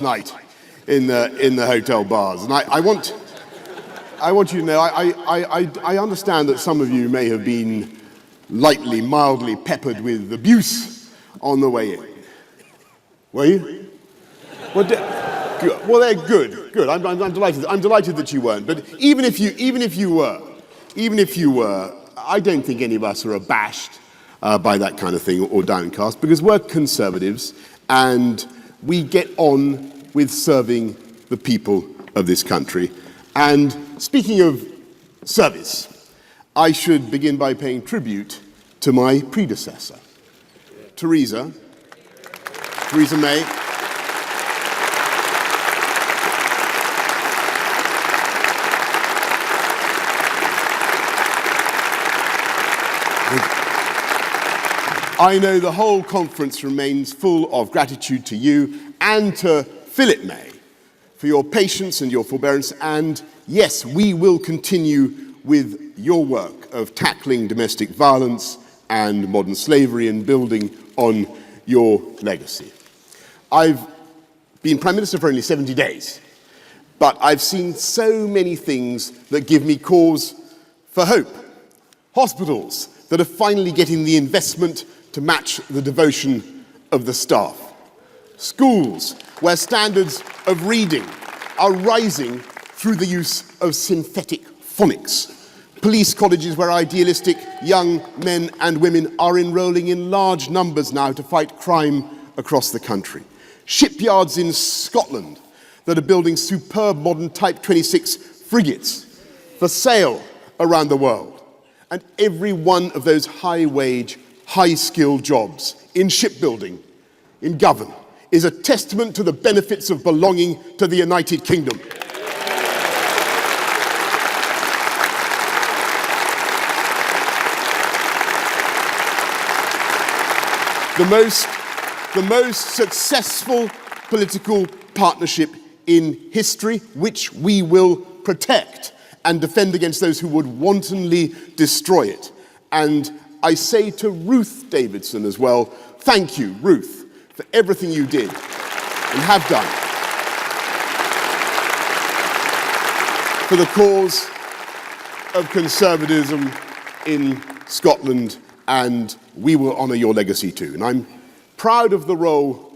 night in the hotel bars. And I want you to know, I understand that some of you may have been mildly peppered with abuse on the way in. Were you? Well, they're good. I'm delighted. I'm delighted that you weren't. But even if you were, I don't think any of us are abashed by that kind of thing or downcast, because we're conservatives and we get on with serving the people of this country. And speaking of service, I should begin by paying tribute to my predecessor, Theresa May. I know the whole conference remains full of gratitude to you and to Philip May for your patience and your forbearance. And yes, we will continue with your work of tackling domestic violence and modern slavery and building on your legacy. I've been Prime Minister for only 70 days, but I've seen so many things that give me cause for hope. Hospitals that are finally getting the investment to match the devotion of the staff. Schools where standards of reading are rising through the use of synthetic phonics. Police colleges where idealistic young men and women are enrolling in large numbers now to fight crime across the country. Shipyards in Scotland that are building superb modern Type 26 frigates for sale around the world. And every one of those high-wage, high-skilled jobs in shipbuilding, in government, is a testament to the benefits of belonging to the United Kingdom. The most successful political partnership in history, which we will protect and defend against those who would wantonly destroy it. And I say to Ruth Davidson as well, thank you, Ruth, for everything you did and have done for the cause of conservatism in Scotland, and we will honour your legacy too. And I'm proud of the role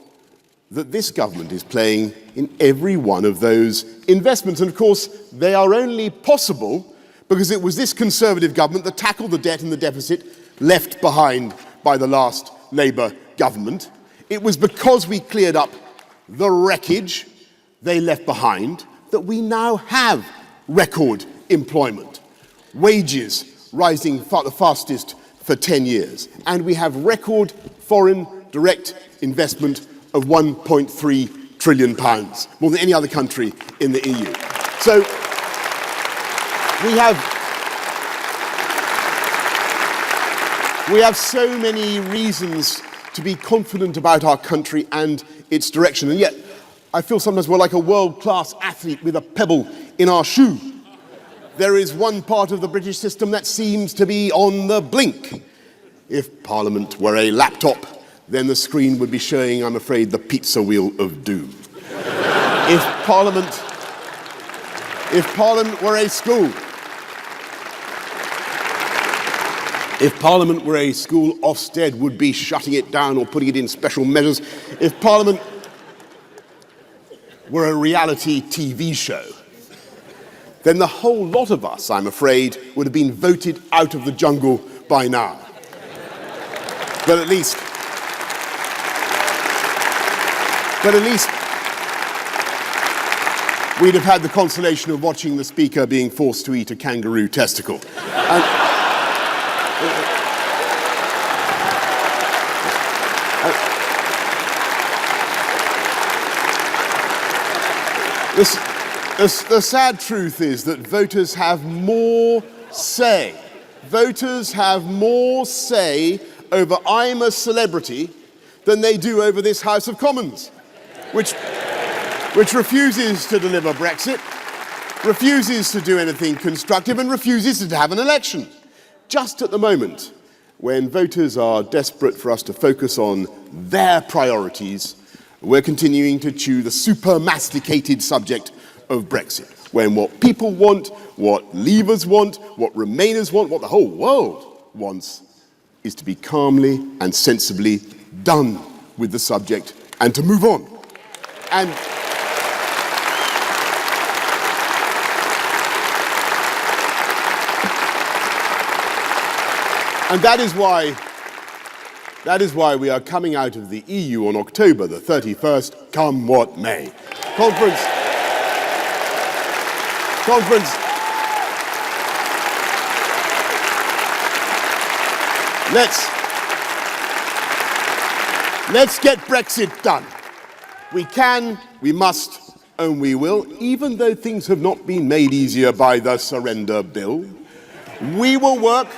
that this government is playing in every one of those investments. And of course, they are only possible because it was this Conservative government that tackled the debt and the deficit left behind by the last Labour government. It was because we cleared up the wreckage they left behind that we now have record employment, wages rising the fastest for 10 years, and we have record foreign direct investment of £1.3 trillion, more than any other country in the EU. So we have so many reasons to be confident about our country and its direction, and yet I feel sometimes we're like a world-class athlete with a pebble in our shoe. There is one part of the British system that seems to be on the blink. If Parliament were a laptop, then the screen would be showing, I'm afraid, the pizza wheel of doom. If Parliament were a school, Ofsted would be shutting it down or putting it in special measures. If Parliament were a reality TV show, then the whole lot of us, I'm afraid, would have been voted out of the jungle by now. But at least we'd have had the consolation of watching the Speaker being forced to eat a kangaroo testicle. The sad truth is that voters have more say. Voters have more say over I'm a celebrity than they do over this House of Commons, which refuses to deliver Brexit, refuses to do anything constructive, and refuses to have an election. Just at the moment, when voters are desperate for us to focus on their priorities we're continuing to chew the super-masticated subject of Brexit, when what people want, what Leavers want, what Remainers want, what the whole world wants, is to be calmly and sensibly done with the subject and to move on. And that is why we are coming out of the EU on October the 31st, come what may. Conference. Let's get Brexit done. We can, we must, and we will, even though things have not been made easier by the surrender bill. We will work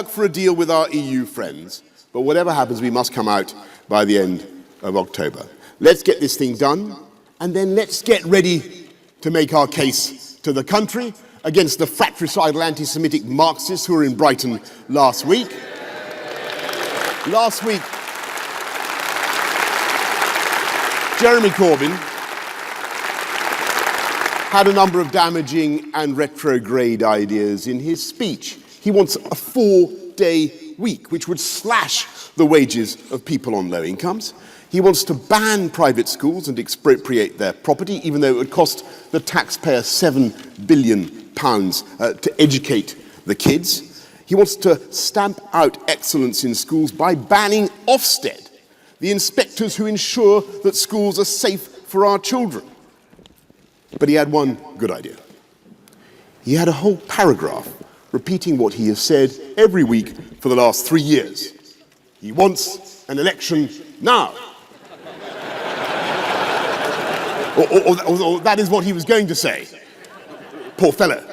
for a deal with our EU friends, but whatever happens, we must come out by the end of October. Let's get this thing done, and then let's get ready to make our case to the country against the fratricidal anti-Semitic Marxists who were in Brighton last week. Jeremy Corbyn had a number of damaging and retrograde ideas in his speech. He wants a 4-day week, which would slash the wages of people on low incomes. He wants to ban private schools and expropriate their property, even though it would cost the taxpayer £7 billion to educate the kids. He wants to stamp out excellence in schools by banning Ofsted, the inspectors who ensure that schools are safe for our children. But he had one good idea. He had a whole paragraph repeating what he has said every week for the last 3 years. He wants an election now. or that is what he was going to say. Poor fellow.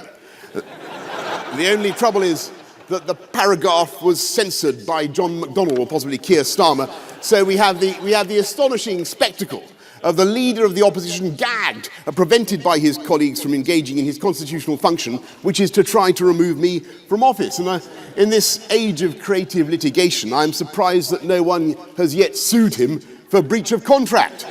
The only trouble is that the paragraph was censored by John McDonnell or possibly Keir Starmer, so we have the astonishing spectacle of the leader of the opposition gagged, prevented by his colleagues from engaging in his constitutional function, which is to try to remove me from office. And in this age of creative litigation, I'm surprised that no one has yet sued him for breach of contract.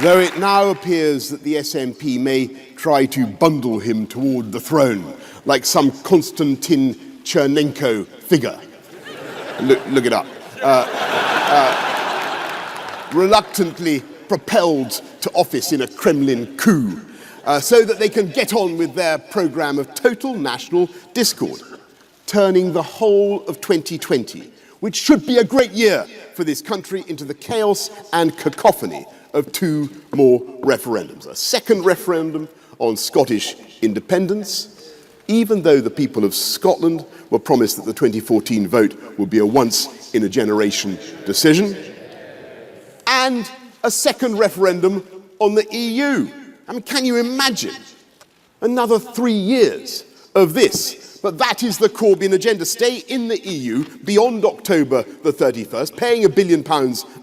Though it now appears that the SNP may try to bundle him toward the throne, like some Konstantin Chernenko figure. Look it up. Reluctantly propelled to office in a Kremlin coup, so that they can get on with their programme of total national discord, turning the whole of 2020, which should be a great year for this country, into the chaos and cacophony of 2 more referendums. A second referendum on Scottish independence, even though the people of Scotland were promised that the 2014 vote would be a once-in-a-generation decision, and a second referendum on the EU. I mean, can you imagine another 3 years of this? But that is the Corbyn agenda. Stay in the EU beyond October the 31st, paying £1 billion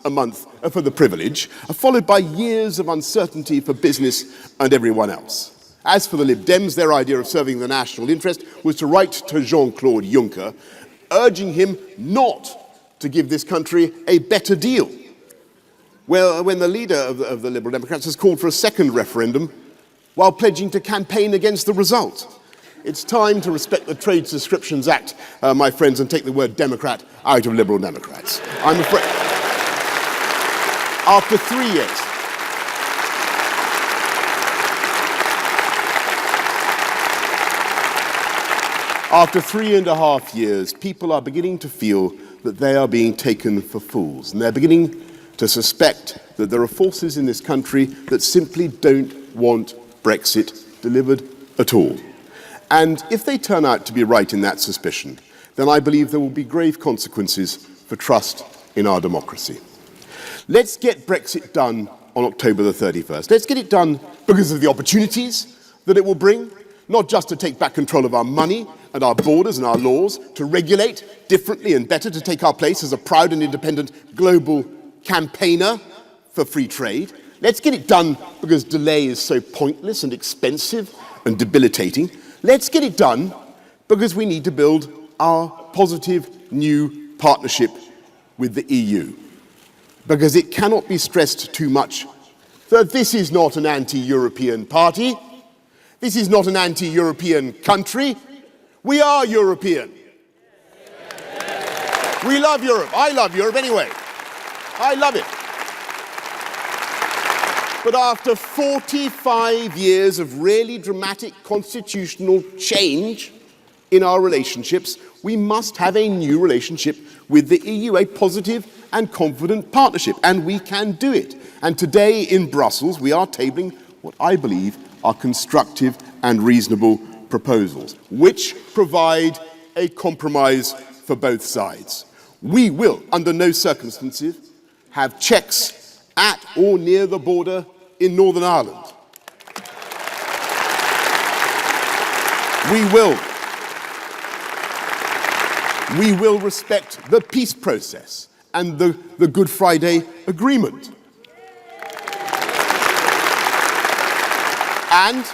a month for the privilege, followed by years of uncertainty for business and everyone else. As for the Lib Dems, their idea of serving the national interest was to write to Jean-Claude Juncker, urging him not to give this country a better deal. Well, when the leader of the Liberal Democrats has called for a second referendum while pledging to campaign against the result. It's time to respect the Trade Subscriptions Act, my friends, and take the word Democrat out of Liberal Democrats. I'm afraid. After 3 years. After 3.5 years, people are beginning to feel that they are being taken for fools, and they're beginning to suspect that there are forces in this country that simply don't want Brexit delivered at all. And if they turn out to be right in that suspicion, then I believe there will be grave consequences for trust in our democracy. Let's get Brexit done on October the 31st. Let's get it done because of the opportunities that it will bring, not just to take back control of our money and our borders and our laws, to regulate differently and better, to take our place as a proud and independent global campaigner for free trade. Let's get it done because delay is so pointless and expensive and debilitating. Let's get it done because we need to build our positive new partnership with the EU. Because it cannot be stressed too much that this is not an anti-European party. This is not an anti-European country. We are European. We love Europe. I love Europe anyway. I love it. But after 45 years of really dramatic constitutional change in our relationships, we must have a new relationship with the EU, a positive and confident partnership, and we can do it. And today in Brussels, we are tabling what I believe are constructive and reasonable proposals, which provide a compromise for both sides. We will, under no circumstances, have checks at or near the border in Northern Ireland. We will respect the peace process and the Good Friday Agreement. And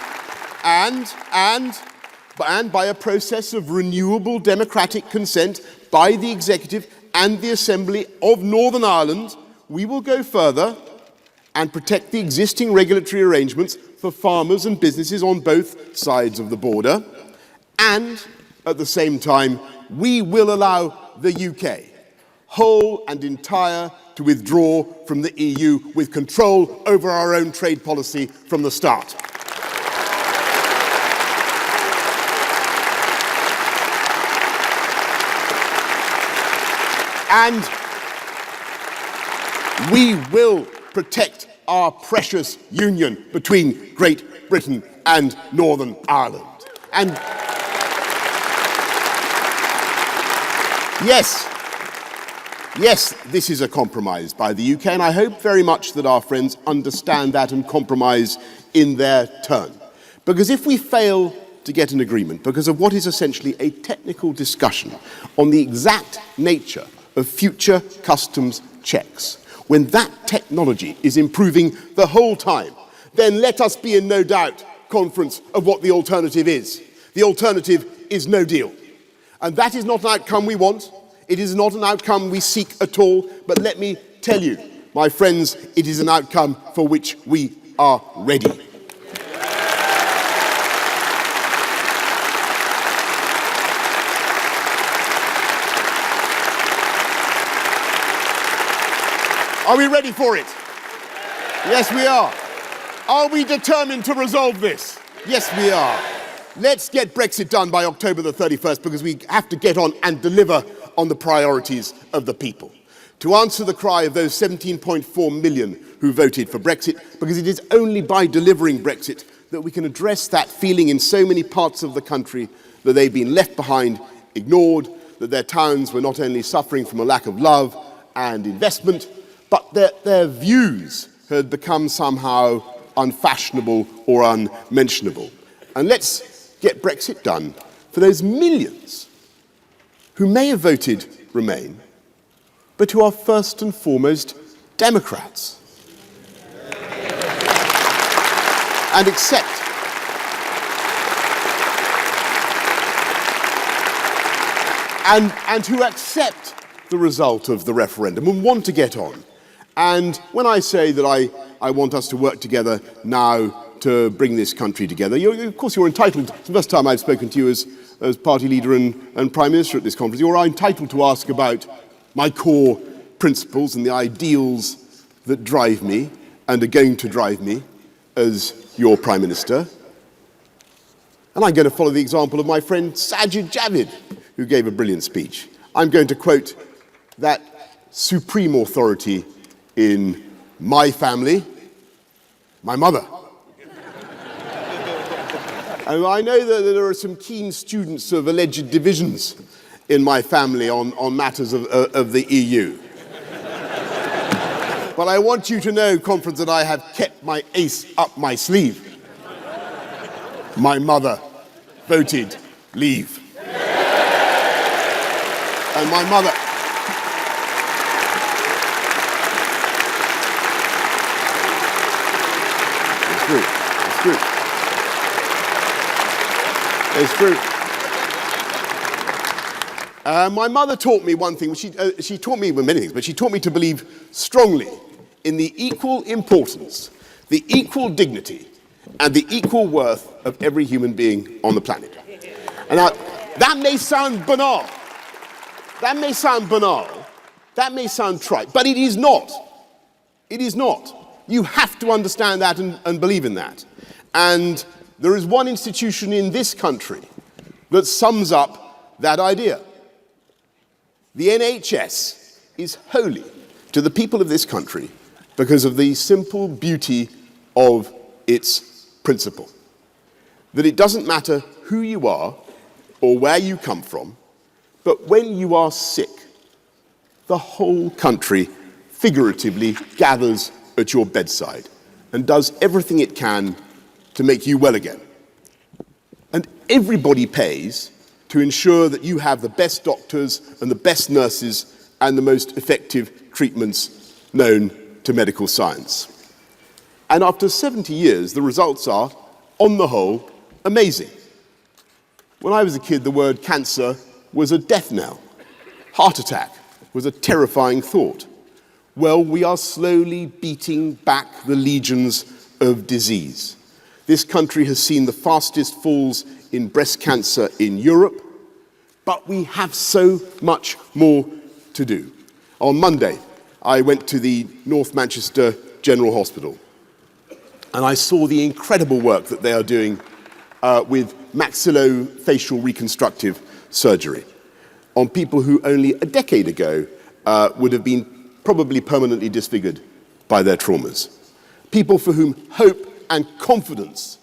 by a process of renewable democratic consent by the Executive and the Assembly of Northern Ireland, we will go further and protect the existing regulatory arrangements for farmers and businesses on both sides of the border. And at the same time, we will allow the UK, whole and entire, to withdraw from the EU with control over our own trade policy from the start. And we will protect our precious union between Great Britain and Northern Ireland. And yes, this is a compromise by the UK, and I hope very much that our friends understand that and compromise in their turn. Because if we fail to get an agreement because of what is essentially a technical discussion on the exact nature of future customs checks, when that technology is improving the whole time, then let us be in no doubt, conference, of what the alternative is. The alternative is no deal. And that is not an outcome we want. It is not an outcome we seek at all. But let me tell you, my friends, it is an outcome for which we are ready. Are we ready for it? Yes, we are. Are we determined to resolve this? Yes, we are. Let's get Brexit done by October the 31st because we have to get on and deliver on the priorities of the people. To answer the cry of those 17.4 million who voted for Brexit, because it is only by delivering Brexit that we can address that feeling in so many parts of the country that they've been left behind, ignored, that their towns were not only suffering from a lack of love and investment, but their views had become somehow unfashionable or unmentionable. And let's get Brexit done for those millions who may have voted Remain, but who are first and foremost Democrats. And who accept the result of the referendum and want to get on. And when I say that I want us to work together now to bring this country together, of course you're entitled, it's the first time I've spoken to you as party leader and Prime Minister at this conference, you're entitled to ask about my core principles and the ideals that drive me and are going to drive me as your Prime Minister. And I'm going to follow the example of my friend Sajid Javid, who gave a brilliant speech. I'm going to quote that supreme authority in my family, my mother. And I know that there are some keen students of alleged divisions in my family on matters of the EU. But I want you to know, conference, that I have kept my ace up my sleeve. My mother voted leave. And my mother... It's true. It's true. My mother taught me one thing. She taught me many things, but she taught me to believe strongly in the equal importance, the equal dignity, and the equal worth of every human being on the planet. And that may sound banal. That may sound banal. That may sound trite, but it is not. It is not. You have to understand that and believe in that. And there is one institution in this country that sums up that idea. The NHS is holy to the people of this country because of the simple beauty of its principle. That it doesn't matter who you are or where you come from, but when you are sick, the whole country figuratively gathers at your bedside and does everything it can to make you well again. And everybody pays to ensure that you have the best doctors and the best nurses and the most effective treatments known to medical science. And after 70 years, the results are, on the whole, amazing. When I was a kid, the word cancer was a death knell. Heart attack was a terrifying thought. Well, we are slowly beating back the legions of disease. This country has seen the fastest falls in breast cancer in Europe, but we have so much more to do. On Monday, I went to the North Manchester General Hospital, and I saw the incredible work that they are doing with maxillofacial reconstructive surgery on people who only a decade ago would have been probably permanently disfigured by their traumas. People for whom hope and confidence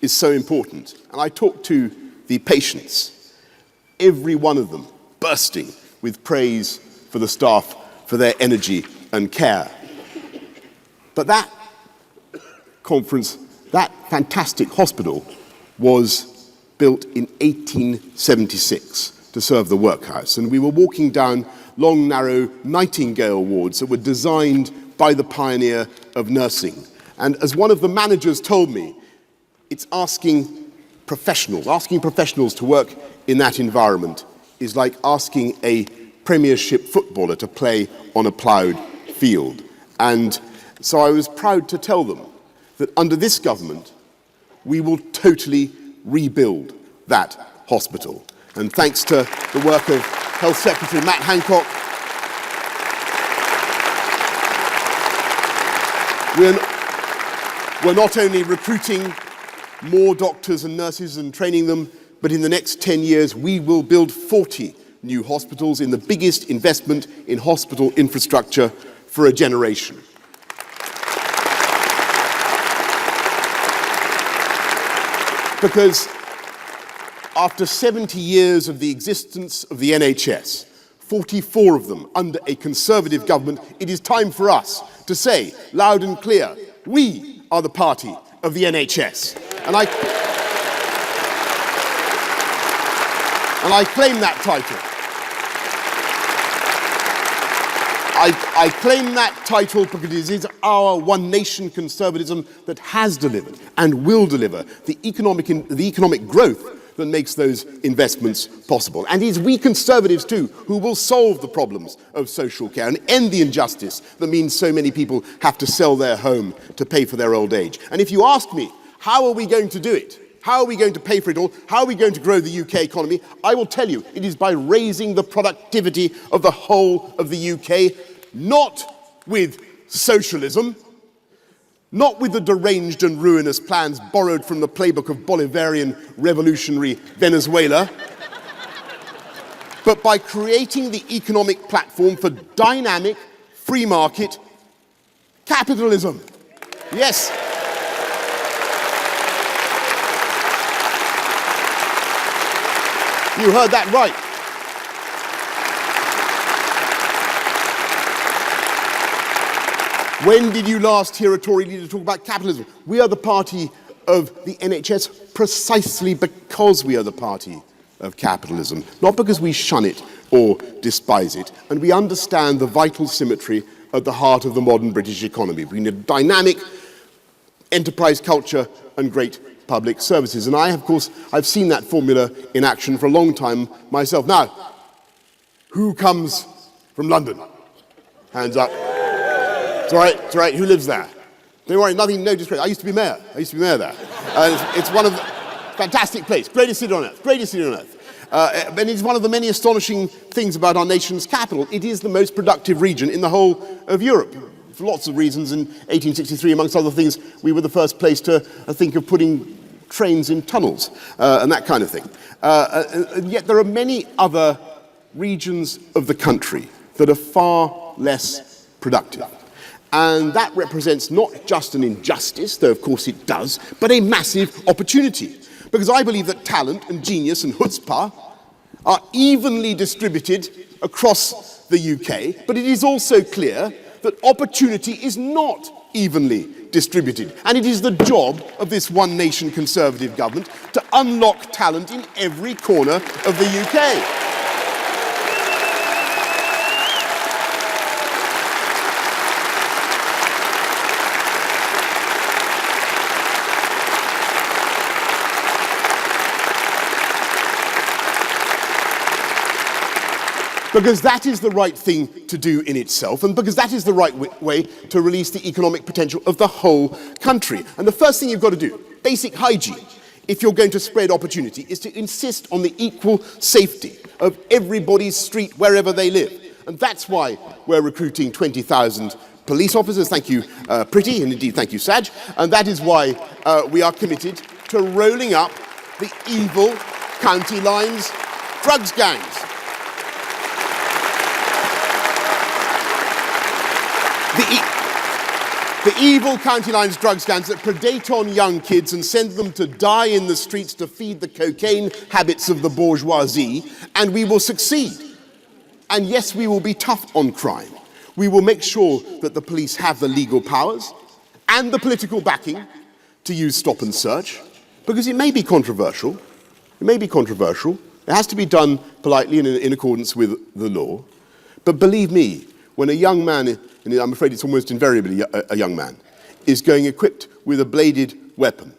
is so important. And I talked to the patients, every one of them bursting with praise for the staff, for their energy and care. But that conference, that fantastic hospital, was built in 1876 to serve the workhouse. And we were walking down long, narrow Nightingale wards that were designed by the pioneer of nursing. And as one of the managers told me, it's asking professionals to work in that environment is like asking a Premiership footballer to play on a ploughed field. And so I was proud to tell them that under this government, we will totally rebuild that hospital. And thanks to the work of Health Secretary Matt Hancock, we're not only recruiting more doctors and nurses and training them, but in the next 10 years, we will build 40 new hospitals in the biggest investment in hospital infrastructure for a generation. Because after 70 years of the existence of the NHS, 44 of them under a Conservative government, it is time for us to say loud and clear, we are the party of the NHS. And I claim that title. I claim that title because it is our one nation conservatism that has delivered and will deliver the economic growth that makes those investments possible. And it is we Conservatives too who will solve the problems of social care and end the injustice that means so many people have to sell their home to pay for their old age. And if you ask me, how are we going to do it? How are we going to pay for it all? How are we going to grow the UK economy? I will tell you, it is by raising the productivity of the whole of the UK, not with socialism, not with the deranged and ruinous plans borrowed from the playbook of Bolivarian revolutionary Venezuela, but by creating the economic platform for dynamic, free market capitalism. Yes. You heard that right. When did you last hear a Tory leader talk about capitalism? We are the party of the NHS precisely because we are the party of capitalism, not because we shun it or despise it. And we understand the vital symmetry at the heart of the modern British economy between a dynamic enterprise culture and great public services. And of course, I've seen that formula in action for a long time myself. Now, who comes from London? Hands up. It's all right, who lives there? Don't worry, no disgrace. I used to be mayor there. It's one of the, fantastic place, greatest city on earth. And it's one of the many astonishing things about our nation's capital. It is the most productive region in the whole of Europe. For lots of reasons. In 1863, amongst other things, we were the first place to think of putting trains in tunnels and that kind of thing. And yet there are many other regions of the country that are far less productive. And that represents not just an injustice, though of course it does, but a massive opportunity. Because I believe that talent and genius and chutzpah are evenly distributed across the UK, but it is also clear that opportunity is not evenly distributed. And it is the job of this one nation Conservative government to unlock talent in every corner of the UK. Because that is the right thing to do in itself, and because that is the right way to release the economic potential of the whole country. And the first thing you've got to do, basic hygiene, if you're going to spread opportunity, is to insist on the equal safety of everybody's street wherever they live. And that's why we're recruiting 20,000 police officers. Thank you, Pretty, and indeed thank you, Saj. And that is why we are committed to rolling up the evil county lines drugs gangs. The evil county lines drugs gangs that predate on young kids and send them to die in the streets to feed the cocaine habits of the bourgeoisie, and we will succeed. And yes, we will be tough on crime. We will make sure that the police have the legal powers and the political backing to use stop and search, because it may be controversial. It has to be done politely and in accordance with the law. But believe me, when a young man, and I'm afraid it's almost invariably a young man, is going equipped with a bladed weapon,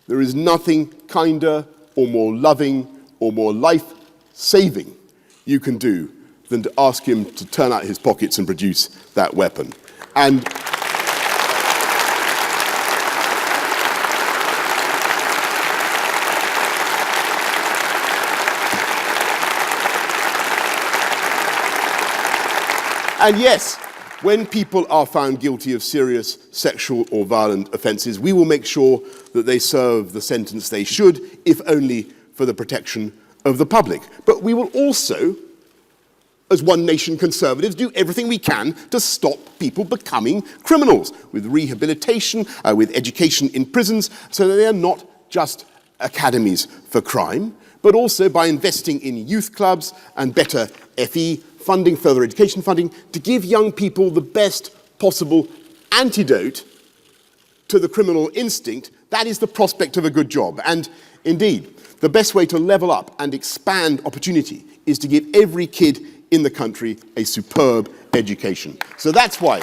there is nothing kinder or more loving or more life-saving you can do than to ask him to turn out his pockets and produce that weapon. And yes, when people are found guilty of serious sexual or violent offences, we will make sure that they serve the sentence they should, if only for the protection of the public. But we will also, as One Nation Conservatives, do everything we can to stop people becoming criminals, with rehabilitation, with education in prisons, so that they are not just academies for crime, but also by investing in youth clubs and better FE funding, further education funding, to give young people the best possible antidote to the criminal instinct. That is the prospect of a good job. And indeed, the best way to level up and expand opportunity is to give every kid in the country a superb education. So that's why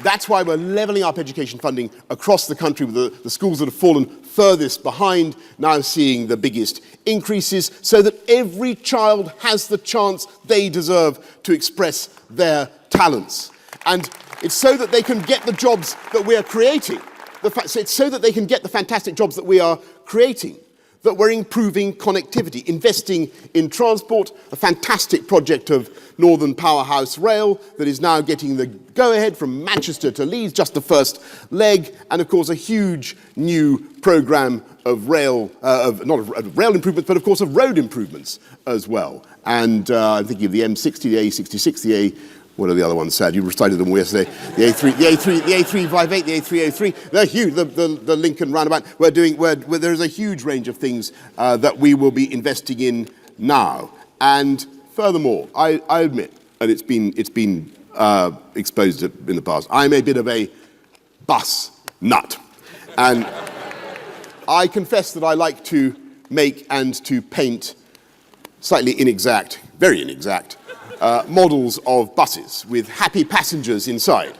That's why we're levelling up education funding across the country, with the schools that have fallen furthest behind now seeing the biggest increases, so that every child has the chance they deserve to express their talents. And it's so that they can get the jobs that we are creating. It's so that they can get the fantastic jobs that we are creating, that we're improving connectivity, investing in transport, a fantastic project of Northern Powerhouse Rail that is now getting the go-ahead from Manchester to Leeds, just the first leg, and of course a huge new programme of rail, not of rail improvements, but of course of road improvements as well. And I'm thinking of the M60, the A66, what are the other ones, Sad? You recited them yesterday. The A358, the A303. They're huge. The Lincoln roundabout. There's a huge range of things that we will be investing in now. And furthermore, I admit, and it's been exposed in the past, I'm a bit of a bus nut, and I confess that I like to make and to paint slightly inexact, very inexact, models of buses with happy passengers inside.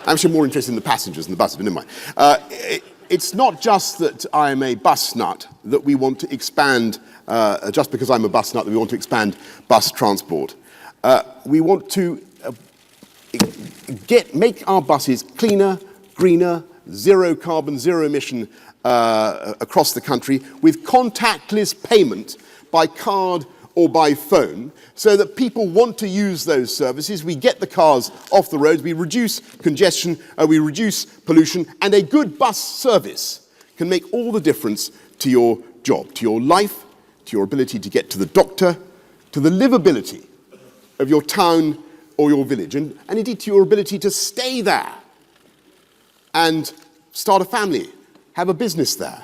I'm actually more interested in the passengers than the buses, but never mind. It's not just that I'm a bus nut that we want to expand, just because I'm a bus nut that we want to expand bus transport. We want to make our buses cleaner, greener, zero carbon, zero emission across the country with contactless payment by card or by phone, so that people want to use those services. We get the cars off the roads, we reduce congestion, we reduce pollution, and a good bus service can make all the difference to your job, to your life, to your ability to get to the doctor, to the livability of your town or your village, and indeed to your ability to stay there and start a family, have a business there.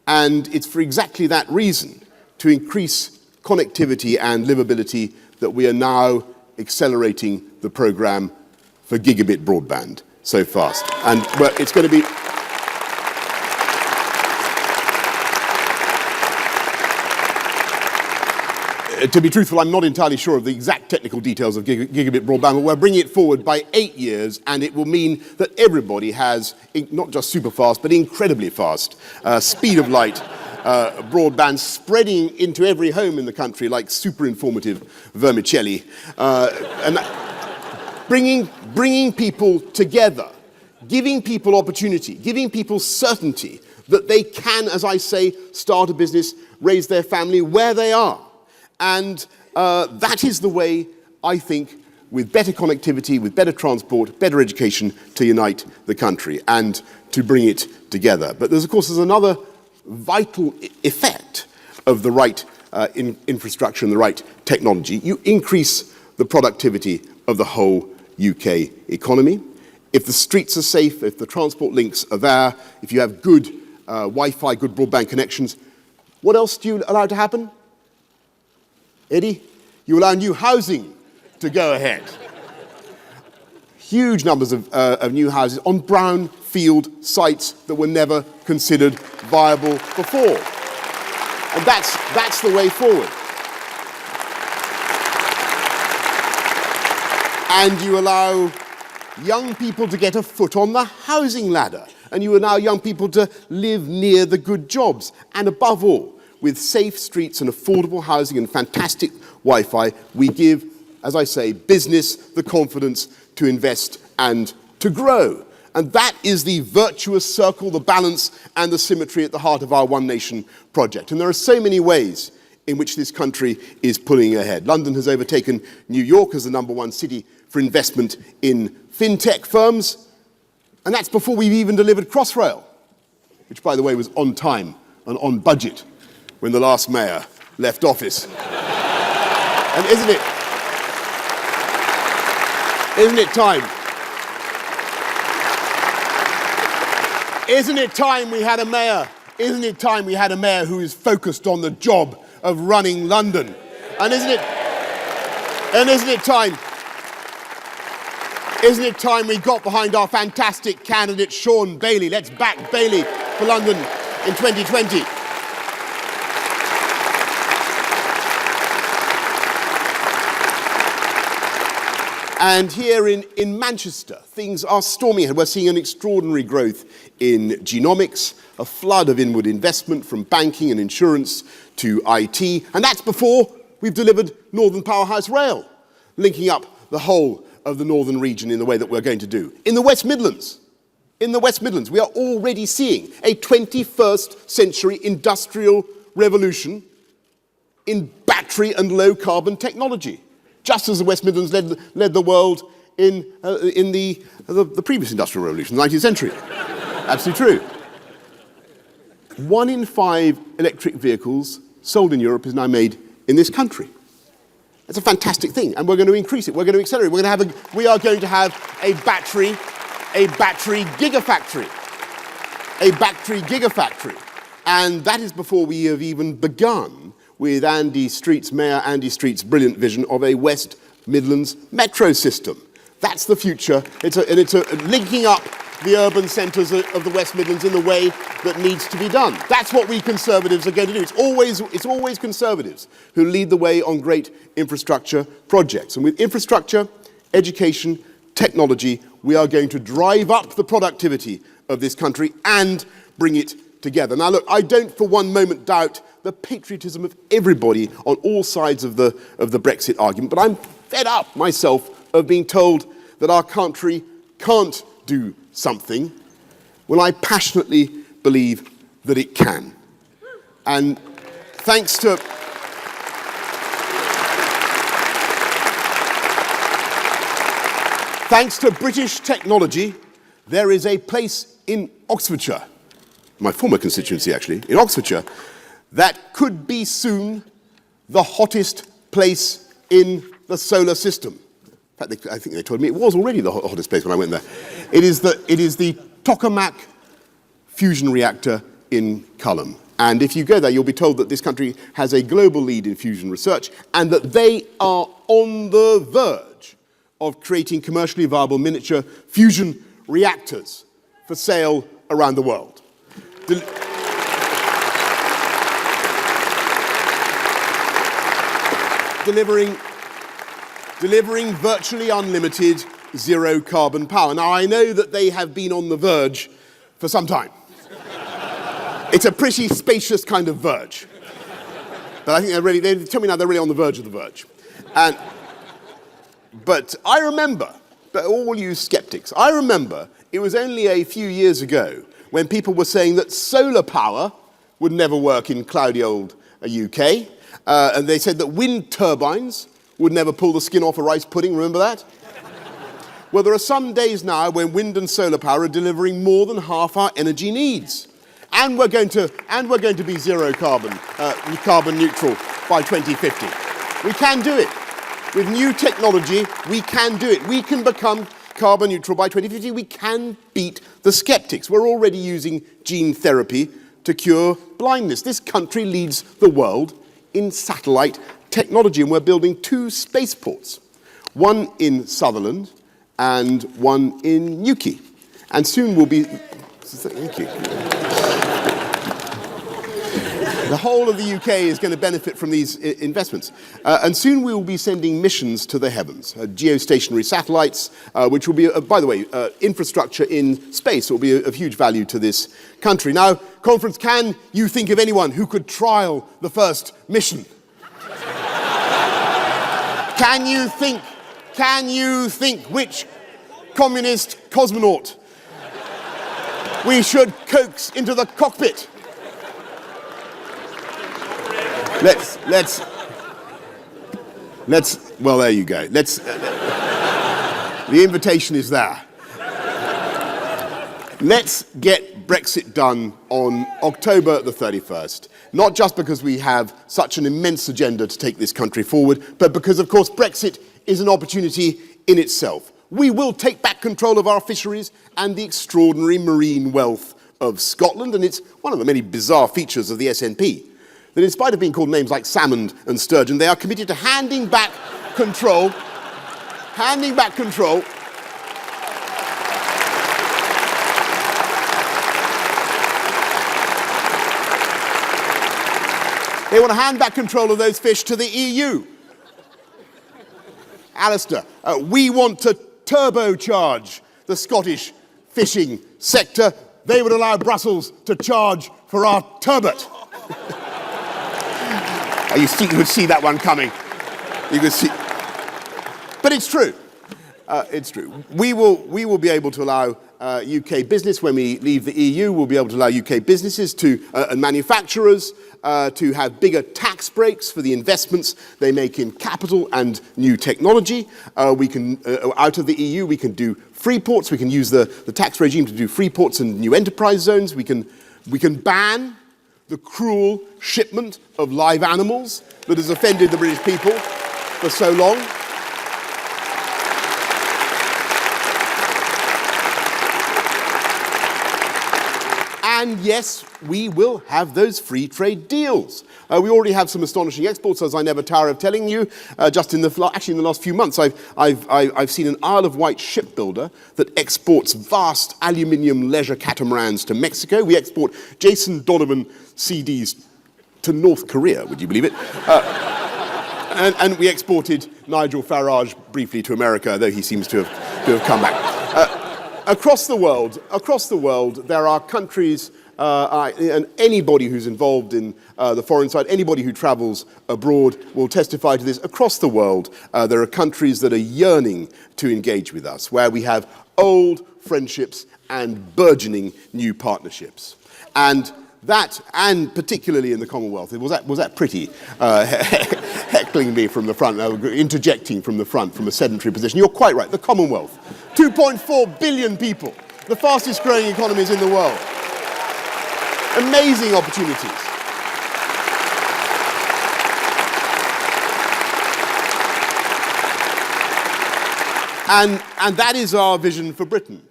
And it's for exactly that reason, to increase connectivity and livability, that we are now accelerating the program for gigabit broadband so fast. And it's going to be... To be truthful, I'm not entirely sure of the exact technical details of gigabit broadband, but we're bringing it forward by 8 years, and it will mean that everybody has, not just super fast, but incredibly fast, speed of light, broadband spreading into every home in the country like super informative vermicelli, and bringing people together, giving people opportunity, giving people certainty that they can, as I say, start a business, raise their family where they are. And that is the way, I think, with better connectivity, with better transport, better education, to unite the country and to bring it together. But there's another vital effect of the right infrastructure and the right technology. You increase the productivity of the whole UK economy. If the streets are safe, if the transport links are there, if you have good Wi-Fi, good broadband connections, what else do you allow to happen? Eddie, you allow new housing to go ahead. Huge numbers of new houses on brownfield sites that were never considered viable before. And that's the way forward. And you allow young people to get a foot on the housing ladder. And you allow young people to live near the good jobs. And above all, with safe streets and affordable housing and fantastic Wi-Fi, we give, as I say, business the confidence to invest and to grow. And that is the virtuous circle, the balance and the symmetry at the heart of our One Nation project. And there are so many ways in which this country is pulling ahead. London has overtaken New York as the #1 city for investment in fintech firms. And that's before we've even delivered Crossrail, which, by the way, was on time and on budget when the last mayor left office. And isn't it time? Isn't it time we had a mayor? Isn't it time we had a mayor who is focused on the job of running London? And isn't it time? Isn't it time we got behind our fantastic candidate, Sean Bailey? Let's back Bailey for London in 2020. And here in Manchester, things are stormy ahead. We're seeing an extraordinary growth in genomics, a flood of inward investment from banking and insurance to IT. And that's before we've delivered Northern Powerhouse Rail, linking up the whole of the northern region in the way that we're going to do. In the West Midlands, we are already seeing a 21st century industrial revolution in battery and low carbon technology, just as the West Midlands led the world in the previous industrial revolution, the 19th century. Absolutely true. 1 in 5 electric vehicles sold in Europe is now made in this country. That's a fantastic thing, and we're going to increase it. We're going to accelerate. We are going to have a battery gigafactory, and that is before we have even begun with Mayor Andy Street's brilliant vision of a West Midlands metro system. That's the future. It's linking up the urban centres of the West Midlands in the way that needs to be done. That's what we Conservatives are going to do. It's always Conservatives who lead the way on great infrastructure projects. And with infrastructure, education, technology, we are going to drive up the productivity of this country and bring it together. Now look, I don't for one moment doubt the patriotism of everybody on all sides of the Brexit argument, but I'm fed up myself of being told that our country can't do something when I passionately believe that it can. And thanks to British technology, there is a place in Oxfordshire, my former constituency actually, in Oxfordshire, that could be soon the hottest place in the solar system. In fact, I think they told me it was already the hottest place when I went there. It is the Tokamak fusion reactor in Culham. And if you go there, you'll be told that this country has a global lead in fusion research and that they are on the verge of creating commercially viable miniature fusion reactors for sale around the world. Delivering virtually unlimited zero-carbon power. Now, I know that they have been on the verge for some time. It's a pretty spacious kind of verge. But I think they tell me now they're really on the verge of the verge. But I remember, all you skeptics, I remember it was only a few years ago when people were saying that solar power would never work in cloudy old UK. And they said that wind turbines would never pull the skin off a rice pudding, remember that? Well, there are some days now when wind and solar power are delivering more than half our energy needs. And we're going to be zero carbon neutral by 2050. We can do it. With new technology, we can do it. We can become carbon neutral by 2050. We can beat the skeptics. We're already using gene therapy to cure blindness. This country leads the world in satellite technology, and we're building 2 spaceports, one in Sutherland and one in Newquay. And soon we'll be... Thank you. The whole of the UK is going to benefit from these investments. And soon we will be sending missions to the heavens, geostationary satellites, which will be, by the way, infrastructure in space. It will be of huge value to this country. Now, conference, can you think of anyone who could trial the first mission? Can you think which communist cosmonaut we should coax into the cockpit? Well, there you go. The invitation is there. Let's get Brexit done on October the 31st. Not just because we have such an immense agenda to take this country forward, but because, of course, Brexit is an opportunity in itself. We will take back control of our fisheries and the extraordinary marine wealth of Scotland, and it's one of the many bizarre features of the SNP. That in spite of being called names like salmon and sturgeon, they are committed to handing back control. They want to hand back control of those fish to the EU. Alistair, we want to turbocharge the Scottish fishing sector. They would allow Brussels to charge for our turbot. You could see that one coming. You could see. But it's true. It's true. We will be able to allow UK business, when we leave the EU, we'll be able to allow UK businesses and manufacturers to have bigger tax breaks for the investments they make in capital and new technology. We can, out of the EU, we can do free ports. We can use the tax regime to do free ports and new enterprise zones. We can ban the cruel shipment of live animals that has offended the British people for so long. And yes, we will have those free trade deals. We already have some astonishing exports, as I never tire of telling you. Just in the last few months, I've seen an Isle of Wight shipbuilder that exports vast aluminium leisure catamarans to Mexico. We export Jason Donovan CDs to North Korea, would you believe it? And we exported Nigel Farage briefly to America, though he seems to have come back. Across the world, there are countries, and anybody who's involved in the foreign side, anybody who travels abroad will testify to this. Across the world, there are countries that are yearning to engage with us, where we have old friendships and burgeoning new partnerships. And that, and particularly in the Commonwealth, was that pretty? Heckling me from the front, interjecting from the front from a sedentary position. You're quite right, the Commonwealth. 2.4 billion people, the fastest growing economies in the world. Amazing opportunities. And that is our vision for Britain.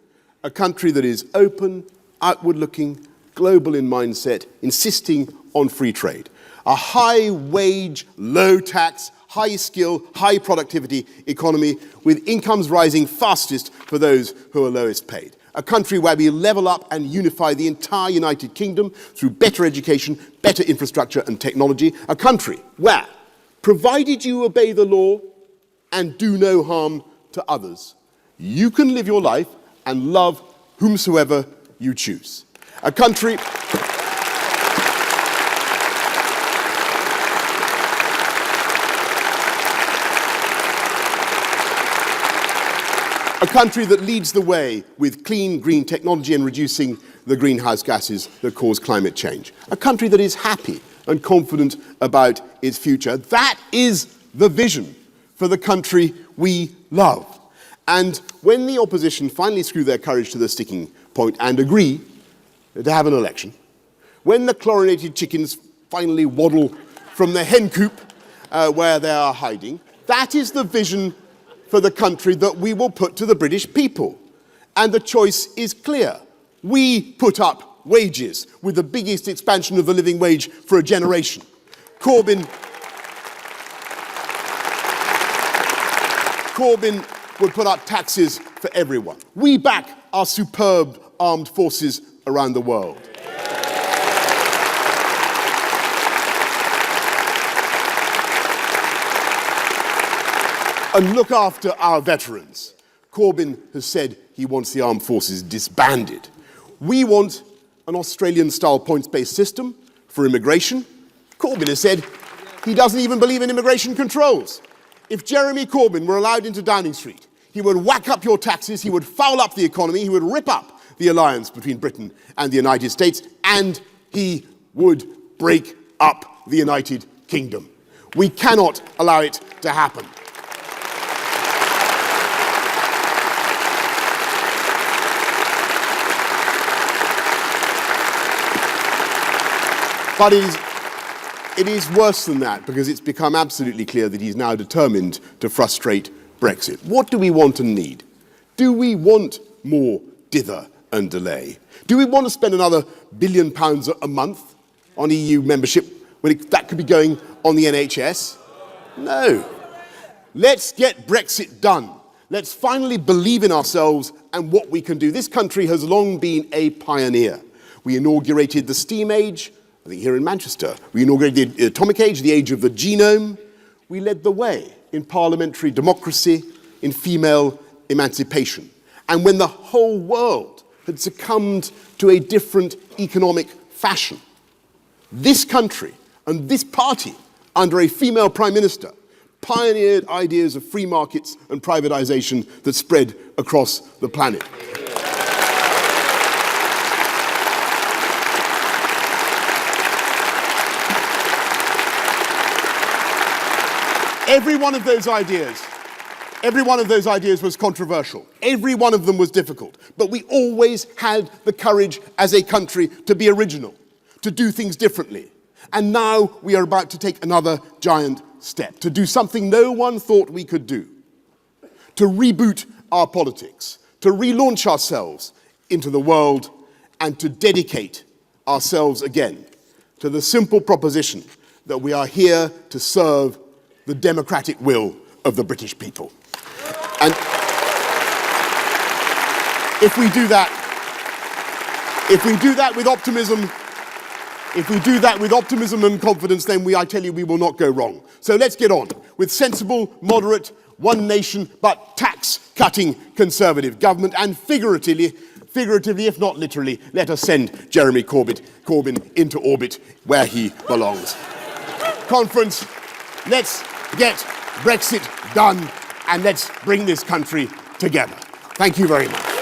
A country that is open, outward-looking, global in mindset, insisting on free trade. A high-wage, low-tax, high-skill, high-productivity economy with incomes rising fastest for those who are lowest paid. A country where we level up and unify the entire United Kingdom through better education, better infrastructure and technology. A country where, provided you obey the law and do no harm to others, you can live your life and love whomsoever you choose. A country that leads the way with clean, green technology and reducing the greenhouse gases that cause climate change. A country that is happy and confident about its future. That is the vision for the country we love. And when the opposition finally screw their courage to the sticking point and agree to have an election, when the chlorinated chickens finally waddle from the hen coop where they are hiding, that is the vision for the country that we will put to the British people. And the choice is clear. We put up wages with the biggest expansion of the living wage for a generation. Corbyn would put up taxes for everyone. We back our superb armed forces around the world. And look after our veterans. Corbyn has said he wants the armed forces disbanded. We want an Australian-style points-based system for immigration. Corbyn has said he doesn't even believe in immigration controls. If Jeremy Corbyn were allowed into Downing Street, he would whack up your taxes, he would foul up the economy, he would rip up the alliance between Britain and the United States, and he would break up the United Kingdom. We cannot allow it to happen. But it is worse than that, because it's become absolutely clear that he's now determined to frustrate Brexit. What do we want and need? Do we want more dither and delay? Do we want to spend another £1 billion a month on EU membership when that could be going on the NHS? No. Let's get Brexit done. Let's finally believe in ourselves and what we can do. This country has long been a pioneer. We inaugurated the steam age, I think here in Manchester. We inaugurated the atomic age, the age of the genome. We led the way in parliamentary democracy, in female emancipation. And when the whole world had succumbed to a different economic fashion, this country and this party, under a female prime minister, pioneered ideas of free markets and privatization that spread across the planet. Every one of those ideas was controversial. Every one of them was difficult. But we always had the courage as a country to be original, to do things differently. And now we are about to take another giant step, to do something no one thought we could do, to reboot our politics, to relaunch ourselves into the world, and to dedicate ourselves again to the simple proposition that we are here to serve the democratic will of the British people. And if we do that with optimism and confidence, then I tell you, we will not go wrong. So let's get on with sensible, moderate, one nation, but tax-cutting conservative government, and figuratively, if not literally, let us send Jeremy Corbyn into orbit where he belongs. Conference, let's get Brexit done, and let's bring this country together. Thank you very much.